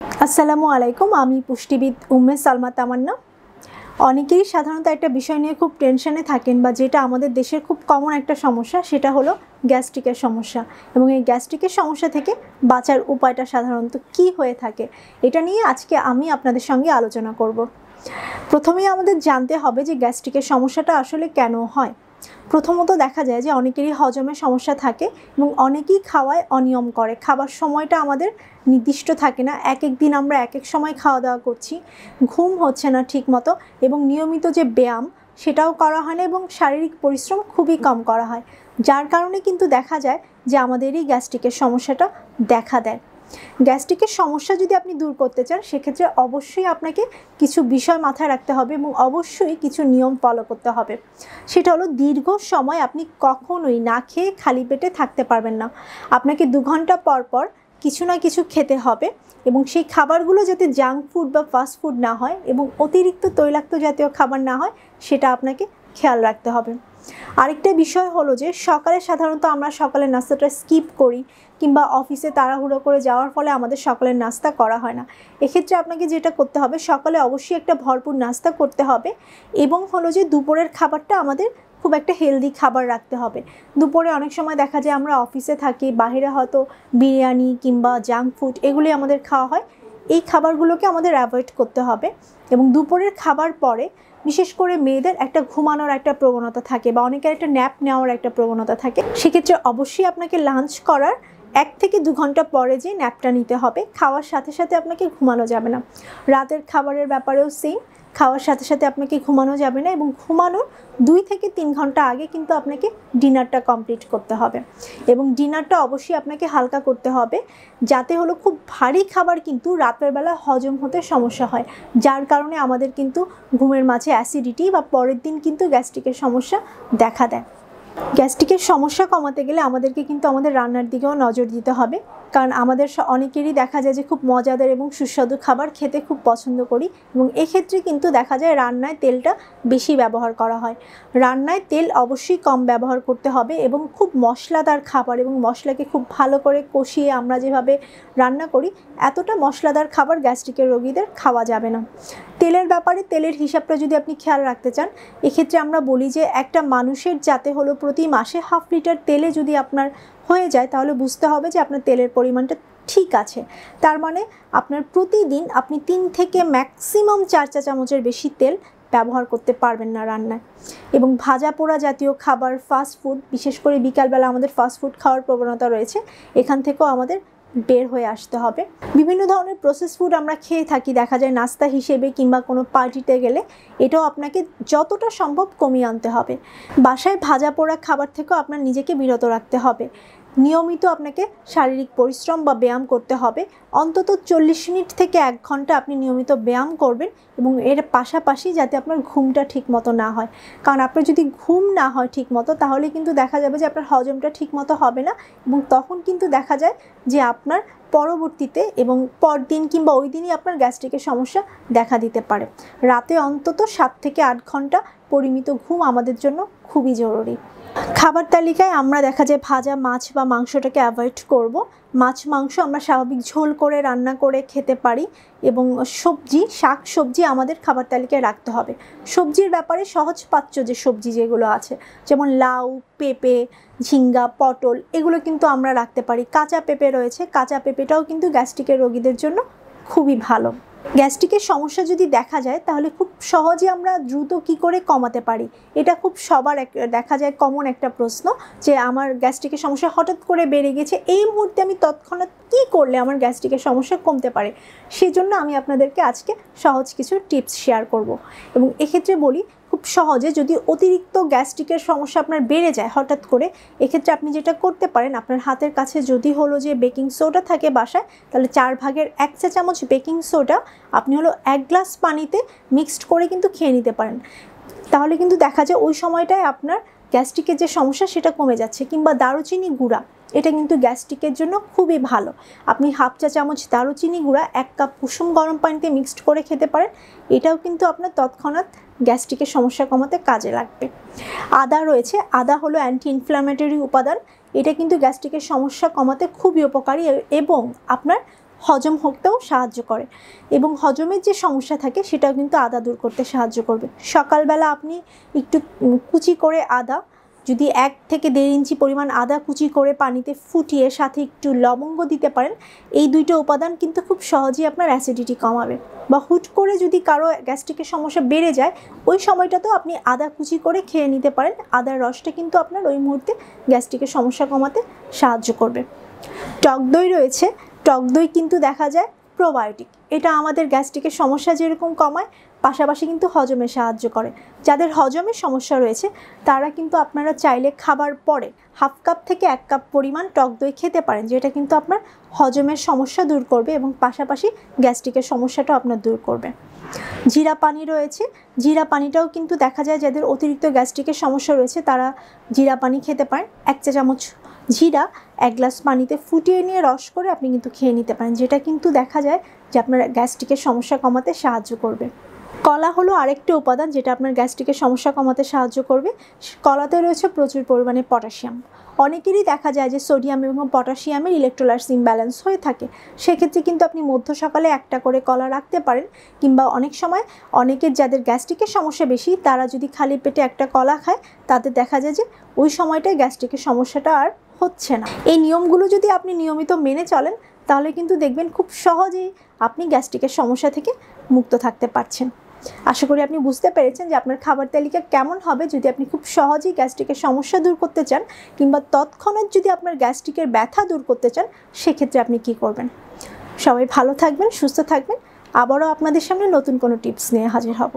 আসসালামু আলাইকুম, আমি পুষ্টিবিদ উম্মে সালমা তামান্না। অনেকেই সাধারণত একটা বিষয় নিয়ে খুব টেনশনে থাকেন বা যেটা আমাদের দেশের খুব কমন একটা সমস্যা, সেটা হলো গ্যাস্ট্রিকের সমস্যা। এবং এই গ্যাস্ট্রিকের সমস্যা থেকে বাঁচার উপায়টা সাধারণত কী হয়ে থাকে, এটা নিয়ে আজকে আমি আপনাদের সঙ্গে আলোচনা করব। প্রথমেই আমাদের জানতে হবে যে গ্যাস্ট্রিকের সমস্যাটা আসলে কেন হয়। প্রথমত দেখা যায় যে অনেকেরই হজমের সমস্যা থাকে এবং অনেকেই খাওয়ায় অনিয়ম করে। খাবার সময়টা আমাদের নির্দিষ্ট থাকে না, এক এক দিন আমরা এক এক সময় খাওয়া দাওয়া করছি, ঘুম হচ্ছে না ঠিক মতো এবং নিয়মিত যে ব্যায়াম সেটাও করা হয় না এবং শারীরিক পরিশ্রম খুবই কম করা হয়, যার কারণে কিন্তু দেখা যায় যে আমাদেরই গ্যাস্ট্রিকের সমস্যাটা দেখা দেয়। গ্যাস্ট্রিকের সমস্যা যদি আপনি দূর করতে চান, সেক্ষেত্রে অবশ্যই আপনাকে কিছু বিষয় মাথায় রাখতে হবে এবং অবশ্যই কিছু নিয়ম ফলো করতে হবে। সেটা হলো, দীর্ঘ সময় আপনি কখনোই না খেয়ে খালি পেটে থাকতে পারবেন না। আপনাকে 2 ঘন্টা পর পর কিছু না কিছু খেতে হবে এবং সেই খাবারগুলো যাতে জাঙ্ক ফুড বা ফাস্ট ফুড না হয় এবং অতিরিক্ত তৈলাক্ত জাতীয় খাবার না হয়, সেটা আপনাকে খেয়াল রাখতে হবে। আরেকটা বিষয় হলো যে সকালে সাধারণত আমরা সকালের নাস্তাটা স্কিপ করি কিংবা অফিসে তাড়াহুড়ো করে যাওয়ার ফলে আমাদের সকালের নাস্তা করা হয় না। এক্ষেত্রে আপনাকে যেটা করতে হবে, সকালে অবশ্যই একটা ভরপুর নাস্তা করতে হবে এবং হলো যে দুপুরের খাবারটা আমাদের খুব একটা হেলদি খাবার রাখতে হবে। দুপুরে অনেক সময় দেখা যায় আমরা অফিসে থাকি, বাইরে হয়তো বিরিয়ানি কিংবা জাঙ্ক ফুড এগুলি আমাদের খাওয়া হয়। এই খাবারগুলোকে আমাদের অ্যাভয়েড করতে হবে এবং দুপুরের খাবার পরে বিশেষ করে মেয়েদের একটা ঘুমানোর একটা প্রবণতা থাকে বা অনেকের একটা ন্যাপ নেওয়ার একটা প্রবণতা থাকে। সেক্ষেত্রে অবশ্যই আপনাকে লাঞ্চ করার 1 থেকে 2 ঘন্টা পরে যে ন্যাপটা নিতে হবে, খাওয়ার সাথে সাথে আপনাকে ঘুমানো যাবে না। রাতের খাবারের ব্যাপারেও সেম, খাওয়ার সাথে সাথে আপনাকে ঘুমানো যাবে না এবং ঘুমানোর 2 থেকে 3 ঘন্টা আগে কিন্তু আপনাকে ডিনারটা কমপ্লিট করতে হবে এবং ডিনারটা অবশ্যই আপনাকে হালকা করতে হবে, যাতে হলো খুব ভারী খাবার কিন্তু রাতের বেলা হজম হতে সমস্যা হয়, যার কারণে আমাদের কিন্তু ঘুমের মাঝে অ্যাসিডিটি বা পরের দিন কিন্তু গ্যাস্ট্রিকের সমস্যা দেখা দেয়। গ্যাস্ট্রিকের সমস্যা কমাতে গেলে আমাদেরকে কিন্তু আমাদের রান্নার দিকেও নজর দিতে হবে, কারণ আমাদের অনেকেরই দেখা যায় যে খুব মজাদার এবং সুস্বাদু খাবার খেতে খুব পছন্দ করি এবং এক্ষেত্রে কিন্তু দেখা যায় রান্নায় তেলটা বেশি ব্যবহার করা হয়। রান্নায় তেল অবশ্যই কম ব্যবহার করতে হবে এবং খুব মশলাদার খাবার এবং মশলাকে খুব ভালো করে কষিয়ে আমরা যেভাবে রান্না করি, এতটা মশলাদার খাবার গ্যাস্ট্রিকের রোগীদের খাওয়া যাবে না। তেলের ব্যাপারে তেলের হিসাবটা যদি আপনি খেয়াল রাখতে চান, এক্ষেত্রে আমরা বলি যে একটা মানুষের যাতে হলো প্রতি মাসে 1/2 লিটার তেলে যদি আপনার হয়ে যায়, তাহলে বুঝতে হবে যে আপনার তেলের পরিমাণটা ঠিক আছে। তার মানে আপনার প্রতিদিন আপনি 3 থেকে ম্যাক্সিমাম 4 চা চামচের বেশি তেল ব্যবহার করতে পারবেন না রান্নায়। এবং ভাজা পোড়া জাতীয় খাবার, ফাস্ট ফুড, বিশেষ করে বিকালবেলা আমাদের ফাস্ট ফুড খাওয়ার প্রবণতা রয়েছে, এখান থেকেও আমাদের বের হয়ে আসতে হবে। বিভিন্ন ধরনের প্রসেস ফুড আমরা খেয়ে থাকি, দেখা যায় নাস্তা হিসেবে কিংবা কোনো পার্টিতে গেলে, এটাও আপনাকে যতটা সম্ভব কমিয়ে আনতে হবে। বাসায় ভাজা পোড়া খাবার থেকেও আপনার নিজেকে বিরত রাখতে হবে। নিয়মিত আপনাকে শারীরিক পরিশ্রম বা ব্যায়াম করতে হবে। অন্তত 40 মিনিট থেকে 1 ঘন্টা আপনি নিয়মিত ব্যায়াম করবেন এবং এর পাশাপাশি যাতে আপনার ঘুমটা ঠিক মতো না হয়, কারণ আপনার যদি ঘুম না হয় ঠিক মতো, তাহলে কিন্তু দেখা যাবে যে আপনার হজমটা ঠিক মতো হবে না এবং তখন কিন্তু দেখা যায় যে আপনার পরবর্তীতে এবং পরদিন কিংবা ওই দিনই আপনার গ্যাস্ট্রিকের সমস্যা দেখা দিতে পারে। রাতে অন্তত 7 থেকে 8 ঘন্টা পরিমিত ঘুম আমাদের জন্য খুবই জরুরি। খাবার তালিকায় আমরা দেখা যায় ভাজা মাছ বা মাংসটাকে অ্যাভয়েড করব। মাছ মাংস আমরা স্বাভাবিক ঝোল করে রান্না করে খেতে পারি এবং সবজি, শাক সবজি আমাদের খাবার তালিকায় রাখতে হবে। সবজির ব্যাপারে সহজপাচ্য যে সবজি যেগুলো আছে, যেমন লাউ, পেঁপে, ঝিঙ্গা, পটল, এগুলো কিন্তু আমরা রাখতে পারি। কাঁচা পেঁপে রয়েছে, কাঁচা পেঁপেটাও কিন্তু গ্যাস্ট্রিকের রোগীদের জন্য খুবই ভালো। গ্যাস্ট্রিকের সমস্যা যদি দেখা যায়, তাহলে খুব সহজে আমরা দ্রুত কি করে কমাতে পারি, এটা খুব সবার দেখা যায় কমন একটা প্রশ্ন, যে আমার গ্যাস্ট্রিকের সমস্যা হঠাৎ করে বেড়ে গেছে, এই মুহূর্তে আমি তৎক্ষণাৎ কী করলে আমার গ্যাস্ট্রিকের সমস্যা কমতে পারে। সেজন্য আমি আপনাদেরকে আজকে সহজ কিছু টিপস শেয়ার করব এবং এক্ষেত্রে বলি, খুব সহজে যদি অতিরিক্ত গ্যাস্ট্রিকের সমস্যা আপনার বেড়ে যায় হঠাৎ করে, এক্ষেত্রে আপনি যেটা করতে পারেন, আপনার হাতের কাছে যদি হলো যে বেকিং সোডা থাকে বাসায়, তাহলে 4 ভাগের 1 চা চামচ বেকিং সোডা আপনি হলো 1 গ্লাস পানিতে মিক্সড করে কিন্তু খেয়ে নিতে পারেন। তাহলে কিন্তু দেখা যায় ওই সময়টায় আপনার গ্যাস্ট্রিকের যে সমস্যা সেটা কমে যাচ্ছে। কিংবা দারুচিনি গুঁড়া, এটা কিন্তু গ্যাস্ট্রিকের জন্য খুবই ভালো। আপনি 1/2 চা চামচ দারুচিনি গুঁড়া 1 কাপ কুসুম গরম পানিতে মিক্সড করে খেতে পারেন, এটাও কিন্তু আপনার তৎক্ষণাৎ গ্যাস্ট্রিকের সমস্যা কমাতে কাজে লাগবে। আদা রয়েছে, আদা হলো অ্যান্টি ইনফ্ল্যামেটরি উপাদান, এটা কিন্তু গ্যাস্ট্রিকের সমস্যা কমাতে খুবই উপকারী এবং আপনার হজম হতেও সাহায্য করে এবং হজমের যে সমস্যা থাকে সেটাও কিন্তু আদা দূর করতে সাহায্য করবে। সকালবেলা আপনি একটু কুচি করে আদা, যদি 1 থেকে 1.5 ইঞ্চি পরিমাণ আদা কুচি করে পানিতে ফুটিয়ে সাথে একটু লবঙ্গ দিতে পারেন, এই দুইটা উপাদান কিন্তু খুব সহজেই আপনার অ্যাসিডিটি কমাবে। বা হুট করে যদি কারো গ্যাস্ট্রিকের সমস্যা বেড়ে যায়, ওই সময়টাতেও আপনি আদা কুচি করে খেয়ে নিতে পারেন। আদার রসটা কিন্তু আপনার ওই মুহূর্তে গ্যাস্ট্রিকের সমস্যা কমাতে সাহায্য করবে। টক দই রয়েছে, টক দই কিন্তু দেখা যায় প্রোবায়োটিক। এটা আমাদের গ্যাস্ট্রিকের সমস্যা যেরকম কমায়, পাশাপাশি কিন্তু হজমে সাহায্য করে। যাদের হজমের সমস্যা রয়েছে তারা কিন্তু আপনারা চাইলে খাবার পরে 1/2 কাপ থেকে 1 কাপ পরিমাণ টক দই খেতে পারেন, যেটা কিন্তু আপনার হজমের সমস্যা দূর করবে এবং পাশাপাশি গ্যাস্ট্রিকের সমস্যাটা আপনার দূর করবে। জিরা পানি রয়েছে, জিরা পানিটাও কিন্তু দেখা যায় যাদের অতিরিক্ত গ্যাস্ট্রিকের সমস্যা রয়েছে তারা জিরা পানি খেতে পারেন। 1 চা চামচ জিরা 1 গ্লাস পানিতে ফুটিয়ে নিয়ে রস করে আপনি কিন্তু খেয়ে নিতে পারেন, যেটা কিন্তু দেখা যায় যে আপনার গ্যাস্ট্রিকের সমস্যা কমাতে সাহায্য করবে। কলা হলো আরেকটি উপাদান যেটা আপনার গ্যাস্ট্রিকের সমস্যা কমাতে সাহায্য করবে। কলাতে রয়েছে প্রচুর পরিমাণে পটাশিয়াম। অনেকেরই দেখা যায় যে সোডিয়াম এবং পটাশিয়ামের ইলেকট্রোলাইটস ইমব্যালেন্স হয়ে থাকে, সেক্ষেত্রে কিন্তু আপনি মধ্য সকালে একটা করে কলা রাখতে পারেন, কিংবা অনেক সময় অনেকের যাদের গ্যাস্ট্রিকের সমস্যা বেশি তারা যদি খালি পেটে একটা কলা খায় তাদের দেখা যায় যে ওই সময়টায় গ্যাস্ট্রিকের সমস্যাটা আর হচ্ছে না। এই নিয়মগুলো যদি আপনি নিয়মিত মেনে চলেন তাহলে কিন্তু দেখবেন খুব সহজেই আপনি গ্যাস্ট্রিকের সমস্যা থেকে মুক্ত থাকতে পারছেন। আশা করি আপনি বুঝতে পেরেছেন যে আপনার খাবার তালিকা কেমন হবে যদি আপনি খুব সহজেই গ্যাস্ট্রিকের সমস্যা দূর করতে চান, কিংবা তৎক্ষণাৎ যদি আপনার গ্যাস্ট্রিকের ব্যথা দূর করতে চান সেক্ষেত্রে আপনি কি করবেন। সবাই ভালো থাকবেন, সুস্থ থাকবেন। আবারও আপনাদের সামনে নতুন কোনো টিপস নিয়ে হাজির হব।